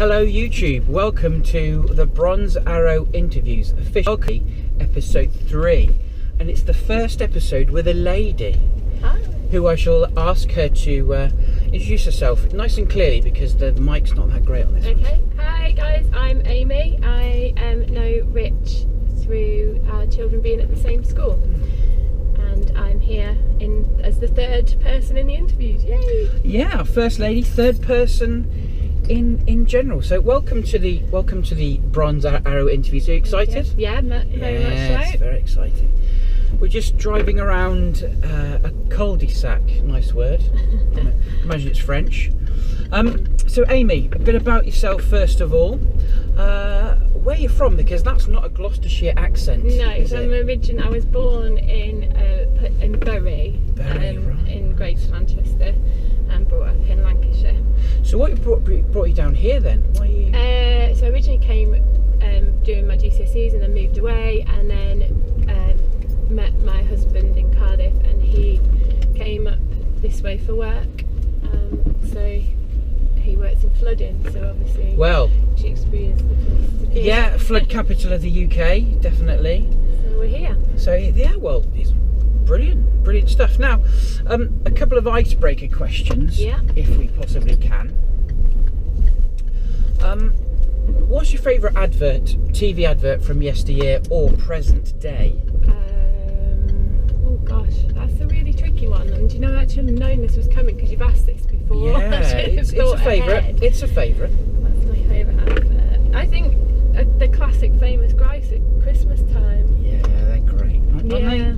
Hello YouTube, welcome to the Bronze Arrow Interviews, officially episode 3. And it's the first episode with a lady. Hi. Who I shall ask her to introduce herself nice and clearly because the mic's not that great on this one. Okay, hi guys, I'm Amy. I know Rich through our children being at the same school. And I'm here as the third person in the interviews. Yay! Yeah, first lady, third person in general. So welcome to the Bronze Arrow Interviews. Are you excited? Yeah, very much so. Yes, very exciting. We're just driving around a cul-de-sac. Nice word. Imagine it's French. So Amy, a bit about yourself first of all. Where are you from? Because that's not a Gloucestershire accent. No, I was born in Bury, right. in Greater Manchester, and brought up in Lancashire. So what brought you down here then? Why are you... So I originally came doing my GCSEs and then moved away, and then met my husband in Cardiff, and he came up this way for work. So he works in flooding, so obviously she experienced the flood. Yeah, flood capital of the UK, definitely. So we're here. So yeah, well, it's brilliant stuff. Now, a couple of icebreaker questions, if we possibly can. What's your favourite TV advert from yesteryear or present day? Oh gosh, that's a really tricky one. And do you know, I actually have known this was coming because you've asked this before. Yeah, it's a favourite. It's a favourite. That's my favourite advert. I think the classic famous Grice at Christmas time. Yeah, they're great. Aren't they?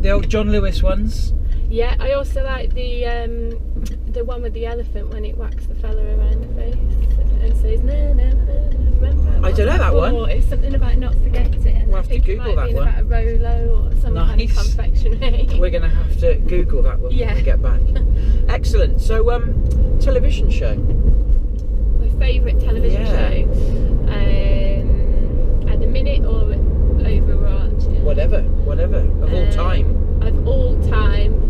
The old John Lewis ones. Yeah, I also like the one with the elephant when it whacks the fella around the face and says no, remember? I don't know that one. It's something about not forgetting. We'll have to Google that one. About a Rolo or some kind of confectionery. We're going to have to Google that one when we get back. Excellent. So, television show. My favourite television show. At the minute or overarching? Whatever. Of all time. Of all time.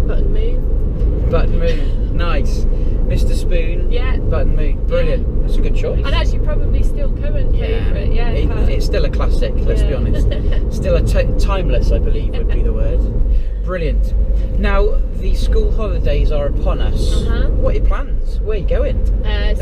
Button Moon. Nice. Mr. Spoon. Yeah. Button Moon. Brilliant. Yeah. That's a good choice. And actually probably still current favourite. Yeah. It's still a classic, let's be honest. Still timeless, I believe would be the word. Brilliant. Now, the school holidays are upon us. What are your plans? Where are you going? So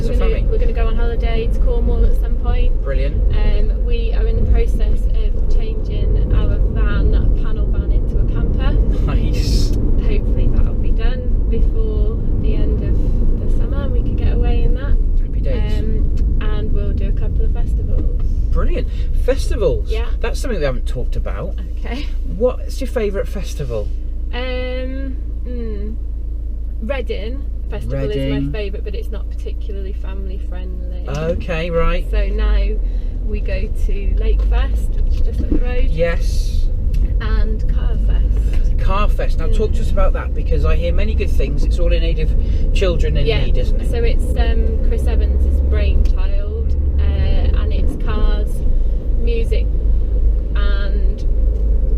we're going to go on holiday to Cornwall at some point. Brilliant. We are in the process of changing our panel van into a camper. Nice. Hopefully that'll be done before the end of the summer and we can get away in that. Happy days. And we'll do a couple of festivals. Brilliant. Festivals? Yeah. That's something we haven't talked about. Okay. What's your favourite festival? Reading Festival is my favourite, but it's not particularly family friendly. Okay, right. So now we go to Lake Fest, which is just up the road. Yes. And Carfest. Now talk to us about that, because I hear many good things. It's all in aid of children in need, isn't it? So it's Chris Evans' brainchild, and it's cars, music and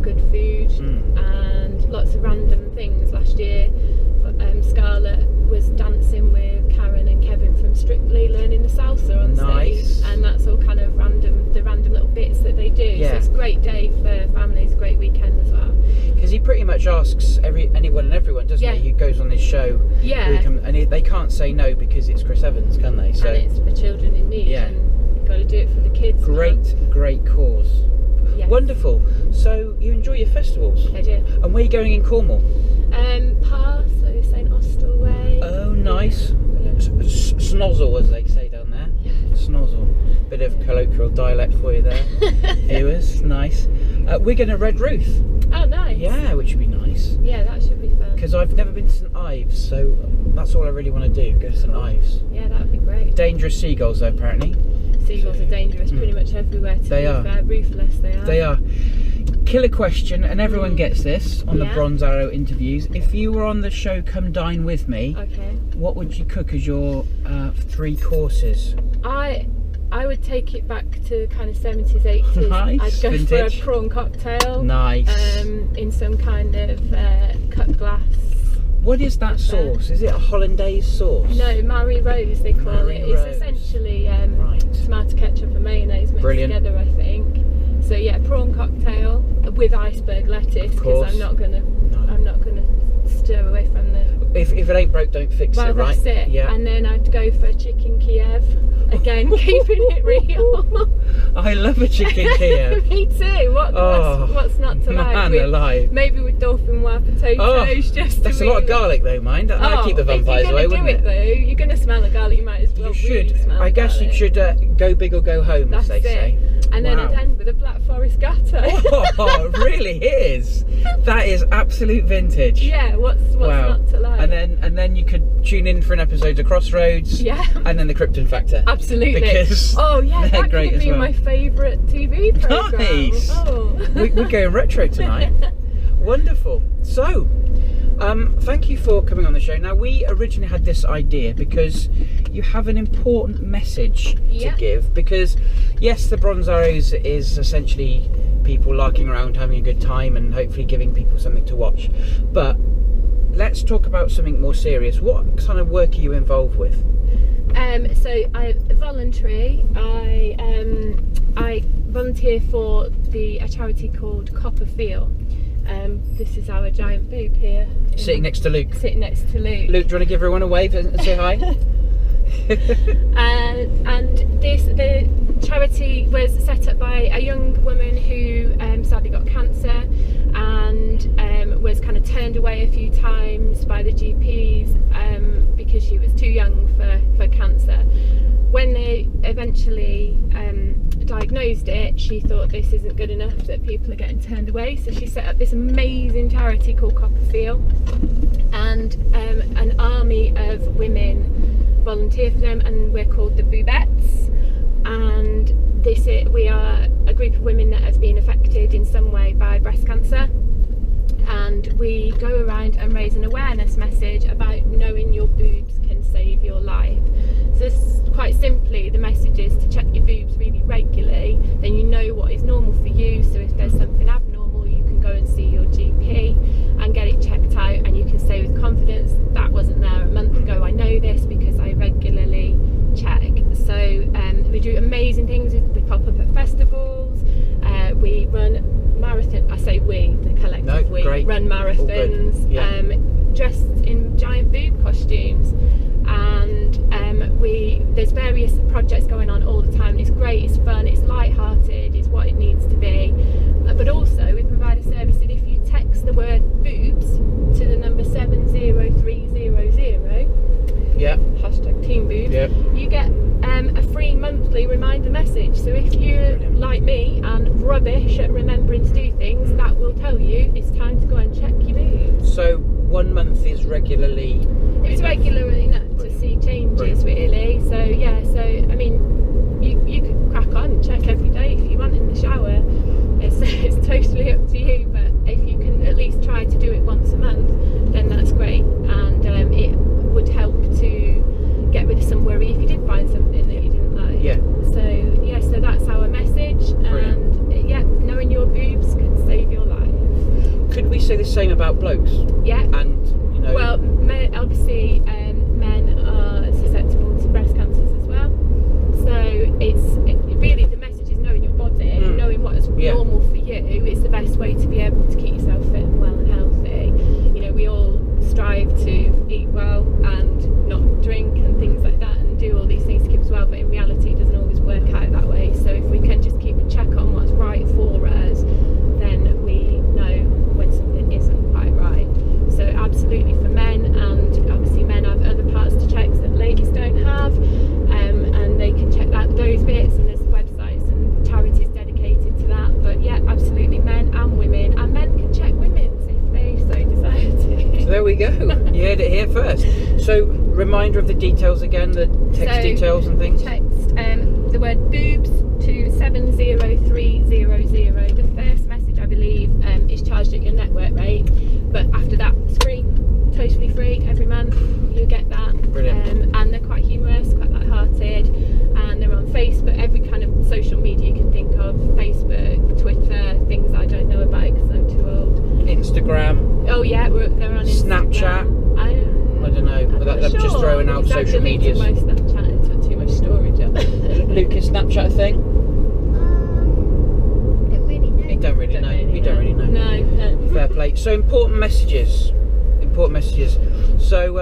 good food and lots of random things. Last year Scarlett was dancing with Karen and Kevin from Strictly, learning the salsa on stage, and that's all kind of the random little bits that they do. So it's a great day for families, great weekend as well. Because he pretty much asks anyone and everyone, doesn't he, who goes on this show. Yeah. And they can't say no because it's Chris Evans, can they? So, and it's for children in need. Yeah. And you've got to do it for the kids. Great cause. Yes. Wonderful. So you enjoy your festivals? I do. And where are you going in Cornwall? Parr, so St Austell way. Oh, nice. Snozzle, as they say down there. Yeah. Snozzle. Bit of colloquial dialect for you there, viewers. Nice. We're going to Red Ruth. Oh, nice. Yeah, which would be nice. Yeah, that should be fun. Because I've never been to St Ives, so that's all I really want to do, go to St Ives. Yeah, that would be great. Dangerous seagulls, though, apparently. Seagulls are dangerous pretty much everywhere, to be fair. Ruthless, they are. Killer question, and everyone gets this on the Bronze Arrow interviews. If you were on the show Come Dine With Me, what would you cook as your 3 courses? I would take it back to kind of 70s, 80s. Nice. I'd go Vintage. for a prawn cocktail. Nice. In some kind of cut glass What is that sauce? Is it a hollandaise sauce? No, Marie Rose they call Marie it. Rose. It's essentially Right. tomato ketchup and mayonnaise mixed Brilliant. together, I think. So yeah, prawn cocktail with iceberg lettuce, because I'm not gonna stir away from the. If it ain't broke, don't fix it, right? Well, that's it. Yeah. And then I'd go for chicken Kiev. Again, keeping it real. I love a chicken Kiev. Me too. What's not to like? Man alive. Maybe with dauphinoise potatoes, just that's to a lot of really- garlic though, mind. That'd keep the vampires away, If you're wouldn't gonna do it though, you're gonna smell the garlic. You might as well. You should. Really smell I guess garlic. you should go big or go home, as That's they say. And then Wow. I'd end with a black forest gatto. Oh, it really is. That is absolute vintage. Yeah. What's Wow. not to like? And then you could tune in for an episode of Crossroads. Yeah. And then the Krypton Factor. Absolutely. Because oh yeah, they're that great could as be well. my favourite TV programme. Nice. Oh. We're going retro tonight. Wonderful. So, thank you for coming on the show. Now, we originally had this idea because you have an important message Yeah. to give. Because, yes, the Bronze Arrows is essentially people larking around, having a good time, and hopefully giving people something to watch. But let's talk about something more serious. What kind of work are you involved with? So I voluntary. I volunteer for a charity called Copper Feel. This is our giant boob here. Sitting next to Luke. Sitting next to Luke. Luke, do you want to give everyone a wave and say hi? And the charity was set up by a young woman who sadly got cancer and was kind of turned away a few times by the GPs because she was too young for cancer. When they eventually diagnosed it, she thought this isn't good enough, that people are getting turned away, so she set up this amazing charity called Copper Feel, and an army of women volunteer for them, and we're called the Boobettes. And we are a group of women that have been affected in some way by breast cancer, and we go around and raise an awareness message about knowing your boobs can save your life. So this, quite simply, the message is to check your boobs really regularly, then you know what is normal for you. So if there's something abnormal, you can go and see your GP and get it checked out, and you can say with confidence, that wasn't there a month ago, I know this because I regularly check. So we do amazing things. We pop up at festivals, we run marathon. I say we, the collective, we great. run marathons, Yeah. dressed in giant boob costumes, and there's various projects going on all the time. It's great, it's fun, it's light-hearted, it's what it needs to be. But also we provide a service that if you text the word boobs to the number 70300, Yeah. hashtag Team Boobs, Yeah. you get a free monthly reminder message. So if you're like me and rubbish at remembering to do things, that will tell you it's time to go and check your boobs. So 1 month is regularly. It's regular enough to see changes, really. So yeah, so I mean, you could crack on and check every day if you want in the shower. It's totally up to you, but if you can at least try to do it once a month, then that's great, and it would help to get rid of some worry if you did find something that you didn't like. Yeah. So yeah, so that's our message, and yeah, knowing your boobs can save your life. Could we say the same about blokes? Yeah. And you know. Well, obviously, men are susceptible to breast cancers as well. So really the message is knowing your body, knowing what is normal for you. It's the best way to be able to keep yourself fit and well and healthy. You know, we all strive to eat well and not drink and things like that, and do all these things to keep us well. But in reality, it doesn't always work out that way. So if we can just keep a check on what's right for us, then we know when something isn't quite right. So absolutely for men, and obviously men have other parts to check that ladies don't have, and they can check those bits, and there's websites and charities dedicated to that. But yeah, absolutely men and women, and men can check women's if they so desire to. So there we go. You heard it here first. So reminder of the details again, the text details and things. Text the word boobs to 70300. The first message, I believe, is charged at your network rate, but after that it's free, totally free. Every month you get that. Brilliant. And they're quite humorous, quite light-hearted, and they're on Facebook, every kind of social media you can think of, Facebook, Twitter, things I don't know about because I'm too old. Instagram. Oh yeah, they're on Instagram. Snapchat. I'm just throwing out social medias. My Snapchat, it's got too much storage up. Lucas, Snapchat a thing? Don't really know. He don't really know. He don't really know. No. Fair play. So important messages. So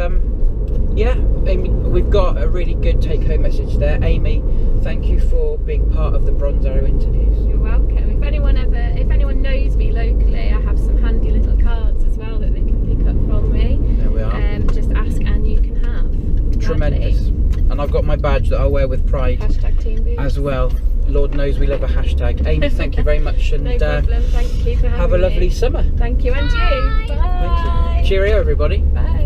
yeah, Amy, we've got a really good take-home message there. Amy, thank you for being part of the Bronze Arrow interviews. You're welcome. If anyone knows me locally, I have some handy little cards as well that they can pick up from me. There we are. Just ask and you can have. Tremendous. And I've got my badge that I'll wear with pride. #Team Boots. As well. Lord knows we love a hashtag. Amy, thank you very much, and no problem. Thank you for having have a lovely me. summer. Thank you, and you. Bye. Thank you. Cheerio, everybody. Bye.